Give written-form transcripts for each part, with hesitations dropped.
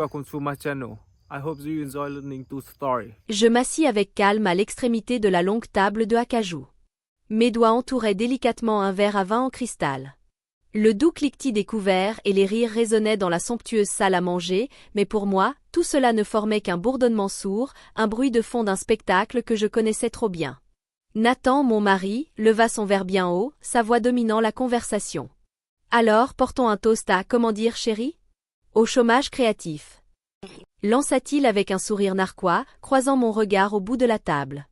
Welcome to my channel. I hope you enjoy listening to story. Je m'assis avec calme à l'extrémité de la longue table de acajou. Mes doigts entouraient délicatement un verre à vin en cristal. Le doux cliquetis des couverts et les rires résonnaient dans la somptueuse salle à manger, mais pour moi, tout cela ne formait qu'un bourdonnement sourd, un bruit de fond d'un spectacle que je connaissais trop bien. Nathan, mon mari, leva son verre bien haut, sa voix dominant la conversation. Alors, portons un toast à, comment dire, chérie? Au chômage créatif. Lança-t-il avec un sourire narquois, croisant mon regard au bout de la table.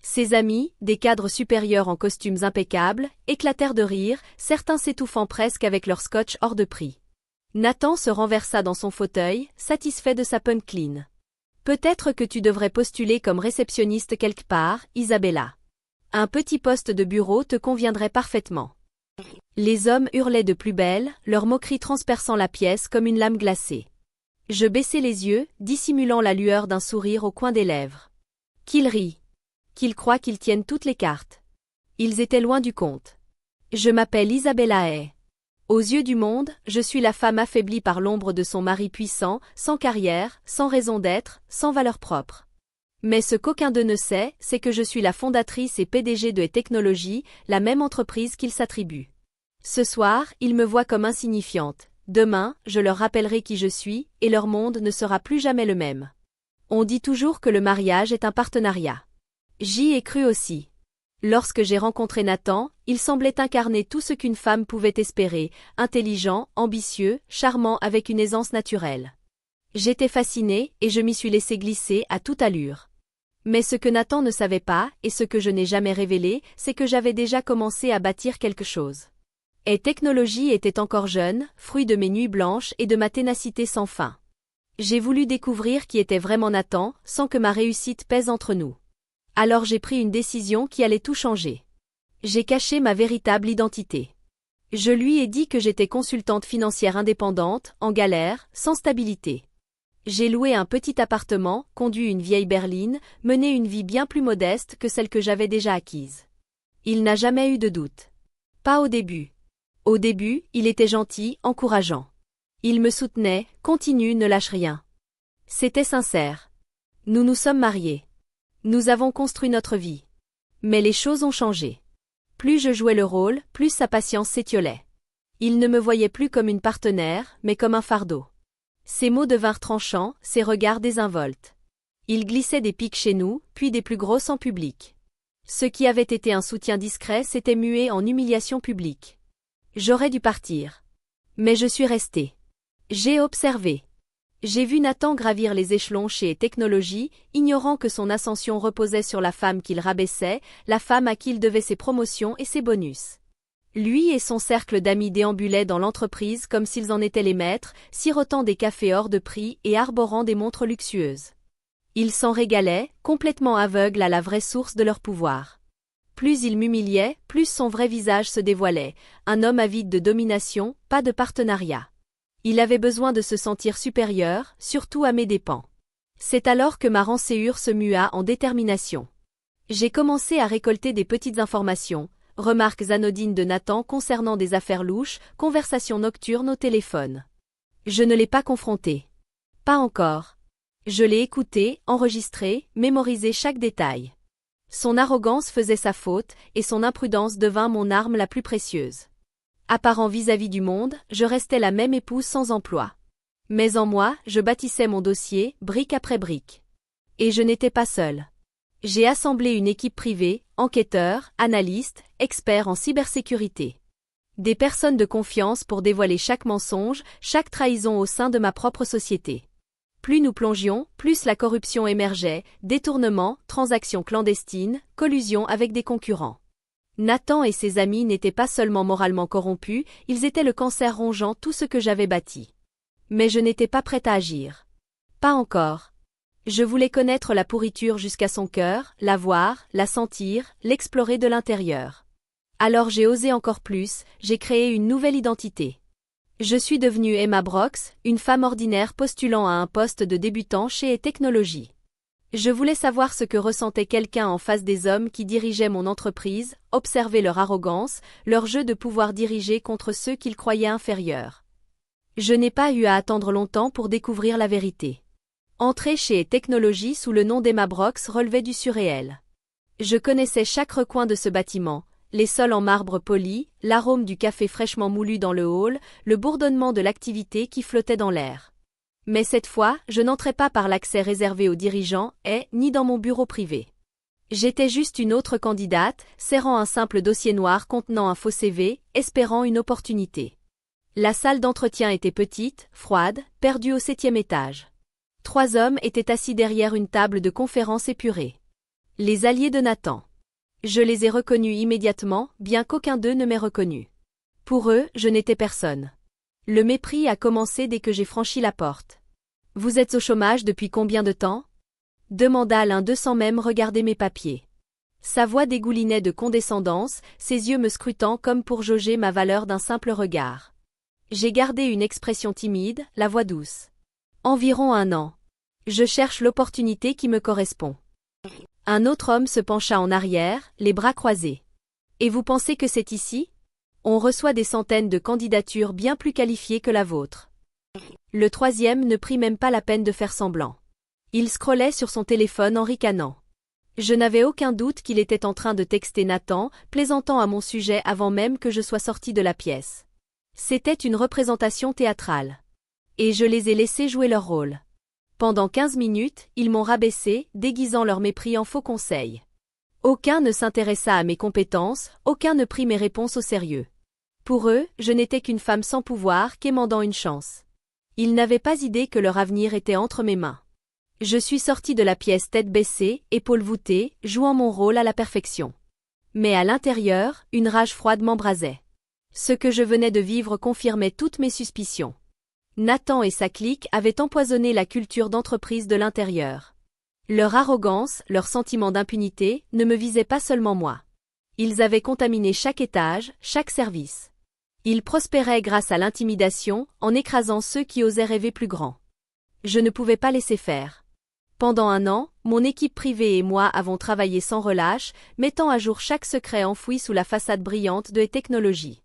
Ses amis, des cadres supérieurs en costumes impeccables, éclatèrent de rire, certains s'étouffant presque avec leur scotch hors de prix. Nathan se renversa dans son fauteuil, satisfait de sa punchline. Peut-être que tu devrais postuler comme réceptionniste quelque part, Isabella. Un petit poste de bureau te conviendrait parfaitement. Les hommes hurlaient de plus belle, leur moquerie transperçant la pièce comme une lame glacée. Je baissai les yeux, dissimulant la lueur d'un sourire au coin des lèvres. Qu'ils rient. Qu'ils croient qu'ils tiennent toutes les cartes. Ils étaient loin du compte. Je m'appelle Isabella Hay. Aux yeux du monde, je suis la femme affaiblie par l'ombre de son mari puissant, sans carrière, sans raison d'être, sans valeur propre. Mais ce qu'aucun d'eux ne sait, c'est que je suis la fondatrice et PDG de Technologies, la même entreprise qu'ils s'attribuent. Ce soir, ils me voient comme insignifiante. Demain, je leur rappellerai qui je suis, et leur monde ne sera plus jamais le même. On dit toujours que le mariage est un partenariat. J'y ai cru aussi. Lorsque j'ai rencontré Nathan, il semblait incarner tout ce qu'une femme pouvait espérer, intelligent, ambitieux, charmant avec une aisance naturelle. J'étais fascinée, et je m'y suis laissée glisser à toute allure. Mais ce que Nathan ne savait pas, et ce que je n'ai jamais révélé, c'est que j'avais déjà commencé à bâtir quelque chose. Et Technologies était encore jeune, fruit de mes nuits blanches et de ma ténacité sans fin. J'ai voulu découvrir qui était vraiment Nathan, sans que ma réussite pèse entre nous. Alors j'ai pris une décision qui allait tout changer. J'ai caché ma véritable identité. Je lui ai dit que j'étais consultante financière indépendante, en galère, sans stabilité. J'ai loué un petit appartement, conduit une vieille berline, mené une vie bien plus modeste que celle que j'avais déjà acquise. Il n'a jamais eu de doute. Pas au début. Au début, il était gentil, encourageant. Il me soutenait, continue, ne lâche rien. C'était sincère. Nous nous sommes mariés. Nous avons construit notre vie. Mais les choses ont changé. Plus je jouais le rôle, plus sa patience s'étiolait. Il ne me voyait plus comme une partenaire, mais comme un fardeau. Ses mots devinrent tranchants, ses regards désinvoltes. Il glissait des piques chez nous, puis des plus grosses en public. Ce qui avait été un soutien discret s'était mué en humiliation publique. J'aurais dû partir. Mais je suis restée. J'ai observé. J'ai vu Nathan gravir les échelons chez Technologies, ignorant que son ascension reposait sur la femme qu'il rabaissait, la femme à qui il devait ses promotions et ses bonus. Lui et son cercle d'amis déambulaient dans l'entreprise comme s'ils en étaient les maîtres, sirotant des cafés hors de prix et arborant des montres luxueuses. Ils s'en régalaient, complètement aveugles à la vraie source de leur pouvoir. Plus il m'humiliait, plus son vrai visage se dévoilait, un homme avide de domination, pas de partenariat. Il avait besoin de se sentir supérieur, surtout à mes dépens. C'est alors que ma rancéure se mua en détermination. J'ai commencé à récolter des petites informations, remarques anodines de Nathan concernant des affaires louches, conversations nocturnes au téléphone. Je ne l'ai pas confronté. Pas encore. Je l'ai écouté, enregistré, mémorisé chaque détail. Son arrogance faisait sa faute, et son imprudence devint mon arme la plus précieuse. Apparent vis-à-vis du monde, je restais la même épouse sans emploi. Mais en moi, je bâtissais mon dossier, brique après brique. Et je n'étais pas seule. J'ai assemblé une équipe privée, enquêteurs, analystes, experts en cybersécurité. Des personnes de confiance pour dévoiler chaque mensonge, chaque trahison au sein de ma propre société. Plus nous plongions, plus la corruption émergeait, détournements, transactions clandestines, collusion avec des concurrents. Nathan et ses amis n'étaient pas seulement moralement corrompus, ils étaient le cancer rongeant tout ce que j'avais bâti. Mais je n'étais pas prête à agir. Pas encore. Je voulais connaître la pourriture jusqu'à son cœur, la voir, la sentir, l'explorer de l'intérieur. Alors j'ai osé encore plus, j'ai créé une nouvelle identité. Je suis devenue Emma Brox, une femme ordinaire postulant à un poste de débutant chez Technologies. Je voulais savoir ce que ressentait quelqu'un en face des hommes qui dirigeaient mon entreprise, observer leur arrogance, leur jeu de pouvoir dirigé contre ceux qu'ils croyaient inférieurs. Je n'ai pas eu à attendre longtemps pour découvrir la vérité. Entrer chez Technologie sous le nom d'Emma Brox relevait du surréel. Je connaissais chaque recoin de ce bâtiment, les sols en marbre poli, l'arôme du café fraîchement moulu dans le hall, le bourdonnement de l'activité qui flottait dans l'air. Mais cette fois, je n'entrais pas par l'accès réservé aux dirigeants ni dans mon bureau privé. J'étais juste une autre candidate, serrant un simple dossier noir contenant un faux CV, espérant une opportunité. La salle d'entretien était petite, froide, perdue au 7e étage. 3 hommes étaient assis derrière une table de conférence épurée. Les alliés de Nathan. Je les ai reconnus immédiatement, bien qu'aucun d'eux ne m'ait reconnu. Pour eux, je n'étais personne. Le mépris a commencé dès que j'ai franchi la porte. « Vous êtes au chômage depuis combien de temps ?» demanda l'un d'eux sans même regarder mes papiers. Sa voix dégoulinait de condescendance, ses yeux me scrutant comme pour jauger ma valeur d'un simple regard. J'ai gardé une expression timide, la voix douce. Environ 1 an. Je cherche l'opportunité qui me correspond. Un autre homme se pencha en arrière, les bras croisés. Et vous pensez que c'est ici ? On reçoit des centaines de candidatures bien plus qualifiées que la vôtre. Le 3e ne prit même pas la peine de faire semblant. Il scrollait sur son téléphone en ricanant. Je n'avais aucun doute qu'il était en train de texter Nathan, plaisantant à mon sujet avant même que je sois sorti de la pièce. C'était une représentation théâtrale. Et je les ai laissés jouer leur rôle. Pendant 15 minutes, ils m'ont rabaissé, déguisant leur mépris en faux conseils. Aucun ne s'intéressa à mes compétences, aucun ne prit mes réponses au sérieux. Pour eux, je n'étais qu'une femme sans pouvoir quémandant une chance. Ils n'avaient pas idée que leur avenir était entre mes mains. Je suis sorti de la pièce tête baissée, épaules voûtées, jouant mon rôle à la perfection. Mais à l'intérieur, une rage froide m'embrasait. Ce que je venais de vivre confirmait toutes mes suspicions. Nathan et sa clique avaient empoisonné la culture d'entreprise de l'intérieur. Leur arrogance, leur sentiment d'impunité, ne me visaient pas seulement moi. Ils avaient contaminé chaque étage, chaque service. Ils prospéraient grâce à l'intimidation, en écrasant ceux qui osaient rêver plus grand. Je ne pouvais pas laisser faire. Pendant 1 an, mon équipe privée et moi avons travaillé sans relâche, mettant à jour chaque secret enfoui sous la façade brillante de Technologie.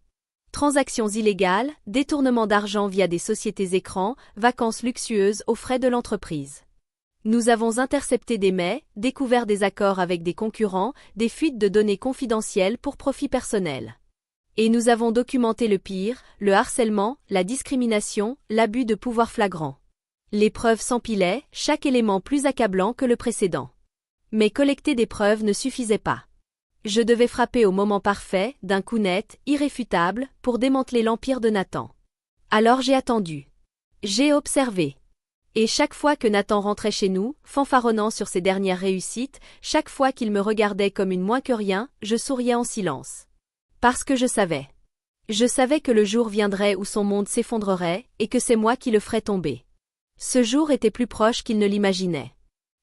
Transactions illégales, détournement d'argent via des sociétés écrans, vacances luxueuses aux frais de l'entreprise. Nous avons intercepté des mets, découvert des accords avec des concurrents, des fuites de données confidentielles pour profit personnel. Et nous avons documenté le pire, le harcèlement, la discrimination, l'abus de pouvoir flagrant. Les preuves s'empilaient, chaque élément plus accablant que le précédent. Mais collecter des preuves ne suffisait pas. Je devais frapper au moment parfait, d'un coup net, irréfutable, pour démanteler l'empire de Nathan. Alors j'ai attendu. J'ai observé. Et chaque fois que Nathan rentrait chez nous, fanfaronnant sur ses dernières réussites, chaque fois qu'il me regardait comme une moins que rien, je souriais en silence. Parce que je savais. Je savais que le jour viendrait où son monde s'effondrerait, et que c'est moi qui le ferais tomber. Ce jour était plus proche qu'il ne l'imaginait.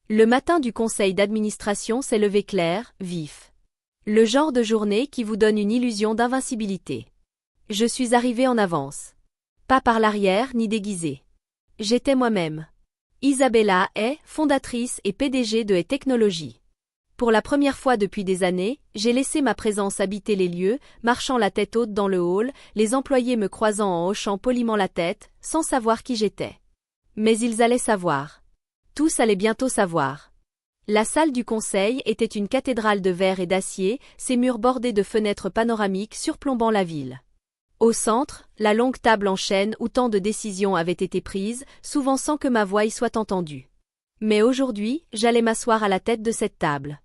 Le matin du conseil d'administration s'est levé clair, vif. Le genre de journée qui vous donne une illusion d'invincibilité. Je suis arrivé en avance. Pas par l'arrière ni déguisé. J'étais moi-même. Isabella est fondatrice et PDG de Technologie. Pour la première fois depuis des années, j'ai laissé ma présence habiter les lieux, marchant la tête haute dans le hall, les employés me croisant en hochant poliment la tête, sans savoir qui j'étais. Mais ils allaient savoir. Tous allaient bientôt savoir. La salle du conseil était une cathédrale de verre et d'acier, ses murs bordés de fenêtres panoramiques surplombant la ville. Au centre, la longue table en chêne où tant de décisions avaient été prises, souvent sans que ma voix y soit entendue. Mais aujourd'hui, j'allais m'asseoir à la tête de cette table.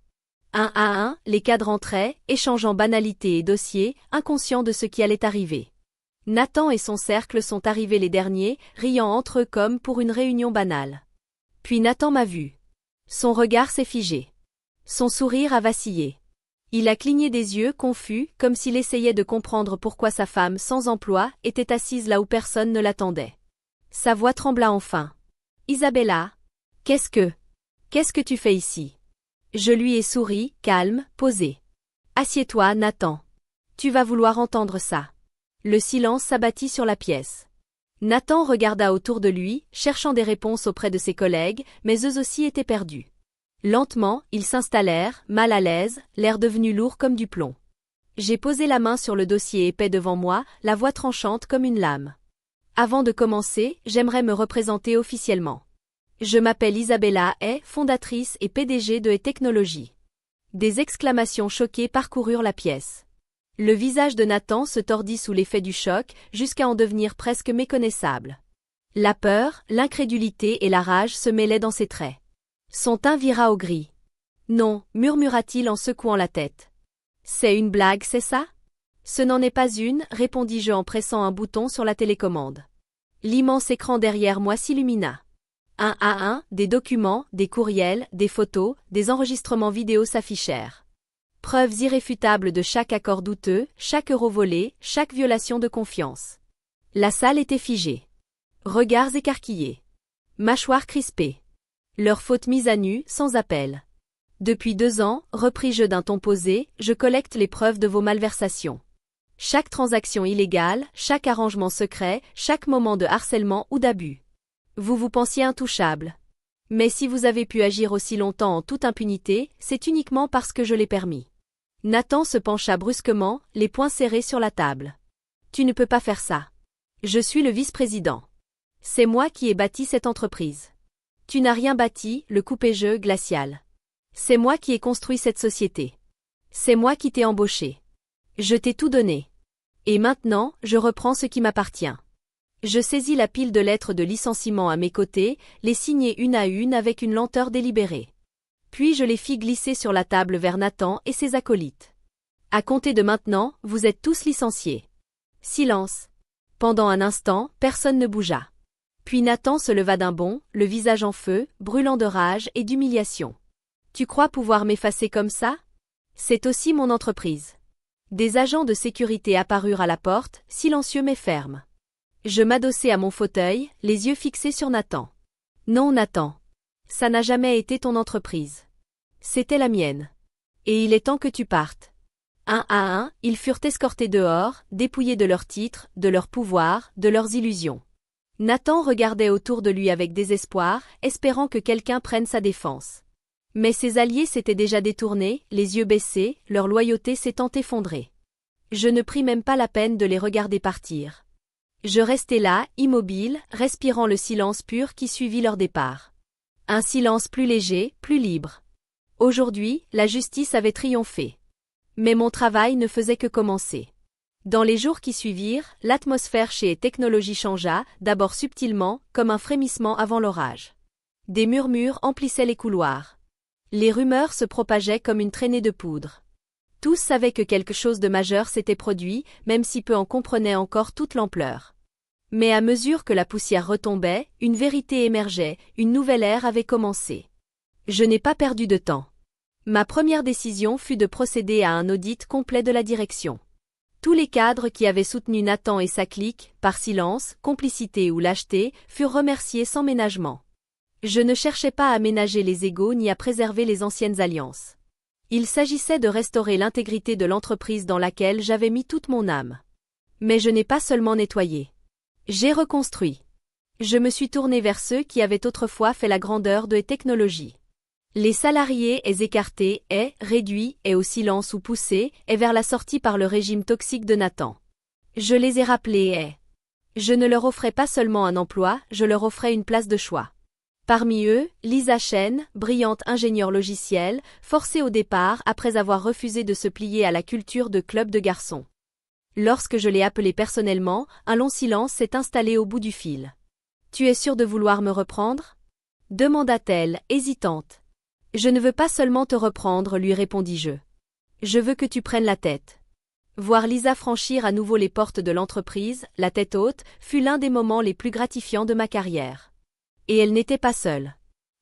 Un à un, les cadres entraient, échangeant banalités et dossiers, inconscients de ce qui allait arriver. Nathan et son cercle sont arrivés les derniers, riant entre eux comme pour une réunion banale. Puis Nathan m'a vu. Son regard s'est figé. Son sourire a vacillé. Il a cligné des yeux confus, comme s'il essayait de comprendre pourquoi sa femme sans emploi était assise là où personne ne l'attendait. Sa voix trembla enfin. « Isabella, qu'est-ce que tu fais ici ?» Je lui ai souri, calme, posé. « Assieds-toi, Nathan. Tu vas vouloir entendre ça. » Le silence s'abattit sur la pièce. Nathan regarda autour de lui, cherchant des réponses auprès de ses collègues, mais eux aussi étaient perdus. Lentement, ils s'installèrent, mal à l'aise, l'air devenu lourd comme du plomb. J'ai posé la main sur le dossier épais devant moi, la voix tranchante comme une lame. « Avant de commencer, j'aimerais me représenter officiellement. Je m'appelle Isabella Hay, fondatrice et PDG de Hay Technologies. Des exclamations choquées parcoururent la pièce. Le visage de Nathan se tordit sous l'effet du choc, jusqu'à en devenir presque méconnaissable. La peur, l'incrédulité et la rage se mêlaient dans ses traits. Son teint vira au gris. Non, murmura-t-il en secouant la tête. C'est une blague, c'est ça? Ce n'en est pas une, répondis-je en pressant un bouton sur la télécommande. L'immense écran derrière moi s'illumina. Un à un, des documents, des courriels, des photos, des enregistrements vidéo s'affichèrent. Preuves irréfutables de chaque accord douteux, chaque euro volé, chaque violation de confiance. La salle était figée. Regards écarquillés. Mâchoires crispées. Leur faute mise à nu, sans appel. Depuis 2 ans, repris-je d'un ton posé, je collecte les preuves de vos malversations. Chaque transaction illégale, chaque arrangement secret, chaque moment de harcèlement ou d'abus. Vous vous pensiez intouchable. Mais si vous avez pu agir aussi longtemps en toute impunité, c'est uniquement parce que je l'ai permis. Nathan se pencha brusquement, les poings serrés sur la table. Tu ne peux pas faire ça. Je suis le vice-président. C'est moi qui ai bâti cette entreprise. Tu n'as rien bâti, le coupé-je glacial. C'est moi qui ai construit cette société. C'est moi qui t'ai embauché. Je t'ai tout donné. Et maintenant, je reprends ce qui m'appartient. Je saisis la pile de lettres de licenciement à mes côtés, les signai une à une avec une lenteur délibérée. Puis je les fis glisser sur la table vers Nathan et ses acolytes. À compter de maintenant, vous êtes tous licenciés. Silence. Pendant un instant, personne ne bougea. Puis Nathan se leva d'un bond, le visage en feu, brûlant de rage et d'humiliation. Tu crois pouvoir m'effacer comme ça? C'est aussi mon entreprise. Des agents de sécurité apparurent à la porte, silencieux mais fermes. Je m'adossai à mon fauteuil, les yeux fixés sur Nathan. Non, Nathan. Ça n'a jamais été ton entreprise. C'était la mienne. Et il est temps que tu partes. Un à un, ils furent escortés dehors, dépouillés de leurs titres, de leurs pouvoirs, de leurs illusions. Nathan regardait autour de lui avec désespoir, espérant que quelqu'un prenne sa défense. Mais ses alliés s'étaient déjà détournés, les yeux baissés, leur loyauté s'étant effondrée. Je ne pris même pas la peine de les regarder partir. Je restai là, immobile, respirant le silence pur qui suivit leur départ. Un silence plus léger, plus libre. Aujourd'hui, la justice avait triomphé. Mais mon travail ne faisait que commencer. Dans les jours qui suivirent, l'atmosphère chez Hay Technologies changea, d'abord subtilement, comme un frémissement avant l'orage. Des murmures emplissaient les couloirs. Les rumeurs se propageaient comme une traînée de poudre. Tous savaient que quelque chose de majeur s'était produit, même si peu en comprenaient encore toute l'ampleur. Mais à mesure que la poussière retombait, une vérité émergeait, une nouvelle ère avait commencé. Je n'ai pas perdu de temps. Ma première décision fut de procéder à un audit complet de la direction. Tous les cadres qui avaient soutenu Nathan et sa clique, par silence, complicité ou lâcheté, furent remerciés sans ménagement. Je ne cherchais pas à ménager les égos ni à préserver les anciennes alliances. Il s'agissait de restaurer l'intégrité de l'entreprise dans laquelle j'avais mis toute mon âme. Mais je n'ai pas seulement nettoyé. J'ai reconstruit. Je me suis tourné vers ceux qui avaient autrefois fait la grandeur de Hay Technologies. Les salariés aient écartés, aient réduits, aient au silence ou poussés, aient vers la sortie par le régime toxique de Nathan. Je les ai rappelés, aient. Je ne leur offrais pas seulement un emploi, je leur offrais une place de choix. Parmi eux, Lisa Chen, brillante ingénieure logicielle, forcée au départ après avoir refusé de se plier à la culture de club de garçons. Lorsque je l'ai appelée personnellement, un long silence s'est installé au bout du fil. « Tu es sûre de vouloir me reprendre » demanda-t-elle, hésitante. « Je ne veux pas seulement te reprendre, lui répondis-je. Je veux que tu prennes la tête. » Voir Lisa franchir à nouveau les portes de l'entreprise, la tête haute, fut l'un des moments les plus gratifiants de ma carrière. Et elle n'était pas seule.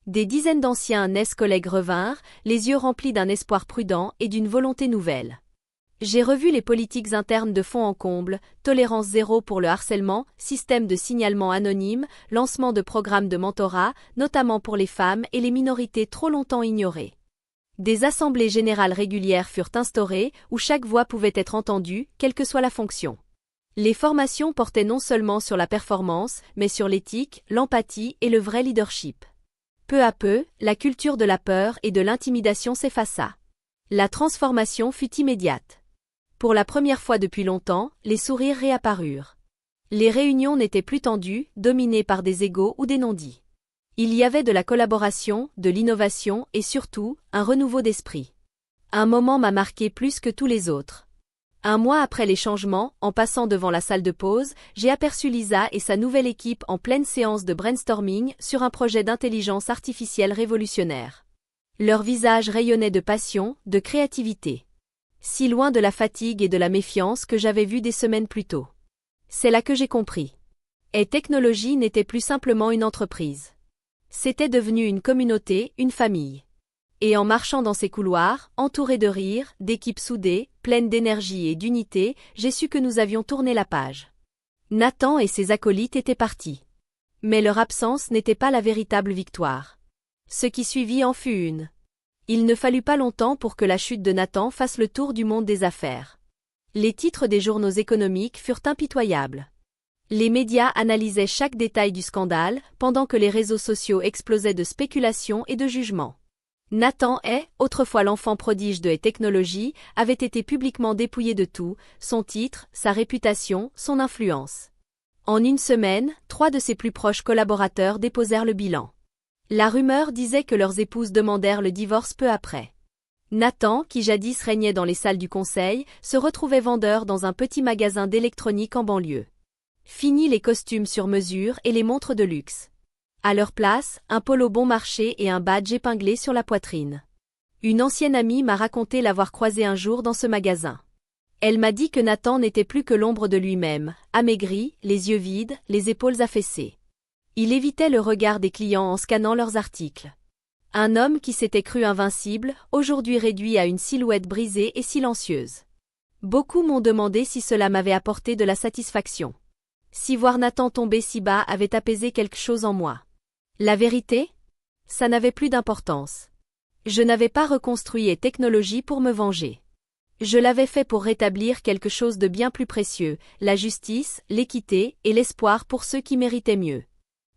Des dizaines d'anciens collègues revinrent, les yeux remplis d'un espoir prudent et d'une volonté nouvelle. J'ai revu les politiques internes de fond en comble, tolérance zéro pour le harcèlement, système de signalement anonyme, lancement de programmes de mentorat, notamment pour les femmes et les minorités trop longtemps ignorées. Des assemblées générales régulières furent instaurées, où chaque voix pouvait être entendue, quelle que soit la fonction. Les formations portaient non seulement sur la performance, mais sur l'éthique, l'empathie et le vrai leadership. Peu à peu, la culture de la peur et de l'intimidation s'effaça. La transformation fut immédiate. Pour la première fois depuis longtemps, les sourires réapparurent. Les réunions n'étaient plus tendues, dominées par des égos ou des non-dits. Il y avait de la collaboration, de l'innovation et surtout, un renouveau d'esprit. Un moment m'a marqué plus que tous les autres. Un mois après les changements, en passant devant la salle de pause, j'ai aperçu Lisa et sa nouvelle équipe en pleine séance de brainstorming sur un projet d'intelligence artificielle révolutionnaire. Leurs visages rayonnaient de passion, de créativité. Si loin de la fatigue et de la méfiance que j'avais vues des semaines plus tôt. C'est là que j'ai compris. Et Technologie n'était plus simplement une entreprise. C'était devenu une communauté, une famille. Et en marchant dans ces couloirs, entourés de rires, d'équipes soudées, pleines d'énergie et d'unité, j'ai su que nous avions tourné la page. Nathan et ses acolytes étaient partis. Mais leur absence n'était pas la véritable victoire. Ce qui suivit en fut une. Il ne fallut pas longtemps pour que la chute de Nathan fasse le tour du monde des affaires. Les titres des journaux économiques furent impitoyables. Les médias analysaient chaque détail du scandale, pendant que les réseaux sociaux explosaient de spéculations et de jugements. Nathan autrefois l'enfant prodige de Technologie, avait été publiquement dépouillé de tout, son titre, sa réputation, son influence. En une semaine, 3 de ses plus proches collaborateurs déposèrent le bilan. La rumeur disait que leurs épouses demandèrent le divorce peu après. Nathan, qui jadis régnait dans les salles du conseil, se retrouvait vendeur dans un petit magasin d'électronique en banlieue. Fini les costumes sur mesure et les montres de luxe. À leur place, un polo bon marché et un badge épinglé sur la poitrine. Une ancienne amie m'a raconté l'avoir croisé un jour dans ce magasin. Elle m'a dit que Nathan n'était plus que l'ombre de lui-même, amaigri, les yeux vides, les épaules affaissées. Il évitait le regard des clients en scannant leurs articles. Un homme qui s'était cru invincible, aujourd'hui réduit à une silhouette brisée et silencieuse. Beaucoup m'ont demandé si cela m'avait apporté de la satisfaction. Si voir Nathan tomber si bas avait apaisé quelque chose en moi. La vérité? Ça n'avait plus d'importance. Je n'avais pas reconstruit Technologie pour me venger. Je l'avais fait pour rétablir quelque chose de bien plus précieux, la justice, l'équité et l'espoir pour ceux qui méritaient mieux.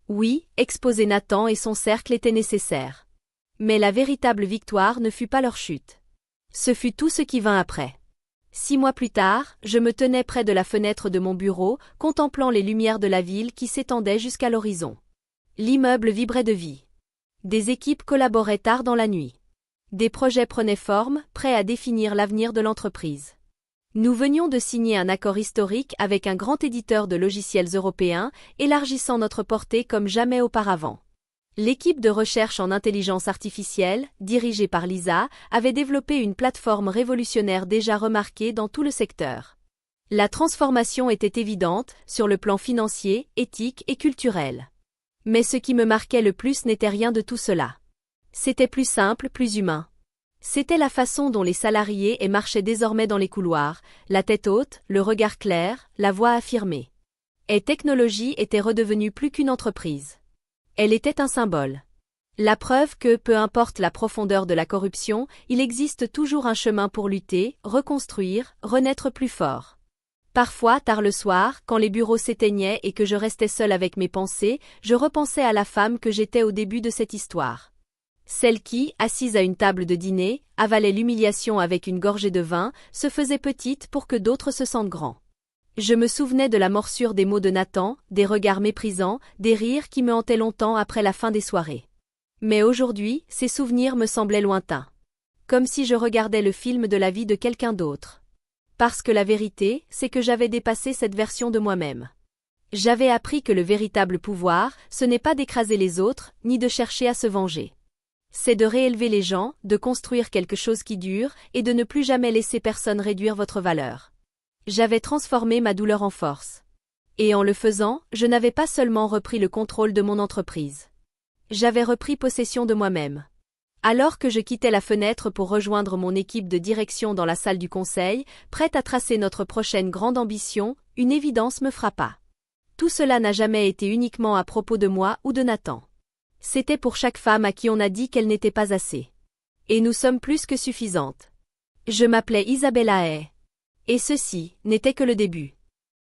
Oui, exposer Nathan et son cercle était nécessaire. Mais la véritable victoire ne fut pas leur chute. Ce fut tout ce qui vint après. 6 mois plus tard, je me tenais près de la fenêtre de mon bureau, contemplant les lumières de la ville qui s'étendaient jusqu'à l'horizon. L'immeuble vibrait de vie. Des équipes collaboraient tard dans la nuit. Des projets prenaient forme, prêts à définir l'avenir de l'entreprise. Nous venions de signer un accord historique avec un grand éditeur de logiciels européen, élargissant notre portée comme jamais auparavant. L'équipe de recherche en intelligence artificielle, dirigée par Lisa, avait développé une plateforme révolutionnaire déjà remarquée dans tout le secteur. La transformation était évidente, sur le plan financier, éthique et culturel. Mais ce qui me marquait le plus n'était rien de tout cela. C'était plus simple, plus humain. C'était la façon dont les salariés marchaient désormais dans les couloirs, la tête haute, le regard clair, la voix affirmée. Technologie était redevenue plus qu'une entreprise. Elle était un symbole. La preuve que, peu importe la profondeur de la corruption, il existe toujours un chemin pour lutter, reconstruire, renaître plus fort. Parfois, tard le soir, quand les bureaux s'éteignaient et que je restais seule avec mes pensées, je repensais à la femme que j'étais au début de cette histoire. Celle qui, assise à une table de dîner, avalait l'humiliation avec une gorgée de vin, se faisait petite pour que d'autres se sentent grands. Je me souvenais de la morsure des mots de Nathan, des regards méprisants, des rires qui me hantaient longtemps après la fin des soirées. Mais aujourd'hui, ces souvenirs me semblaient lointains. Comme si je regardais le film de la vie de quelqu'un d'autre. Parce que la vérité, c'est que j'avais dépassé cette version de moi-même. J'avais appris que le véritable pouvoir, ce n'est pas d'écraser les autres, ni de chercher à se venger. C'est de réélever les gens, de construire quelque chose qui dure, et de ne plus jamais laisser personne réduire votre valeur. J'avais transformé ma douleur en force. Et en le faisant, je n'avais pas seulement repris le contrôle de mon entreprise. J'avais repris possession de moi-même. Alors que je quittais la fenêtre pour rejoindre mon équipe de direction dans la salle du conseil, prête à tracer notre prochaine grande ambition, une évidence me frappa. Tout cela n'a jamais été uniquement à propos de moi ou de Nathan. C'était pour chaque femme à qui on a dit qu'elle n'était pas assez. Et nous sommes plus que suffisantes. Je m'appelais Isabella Hay. Et ceci n'était que le début.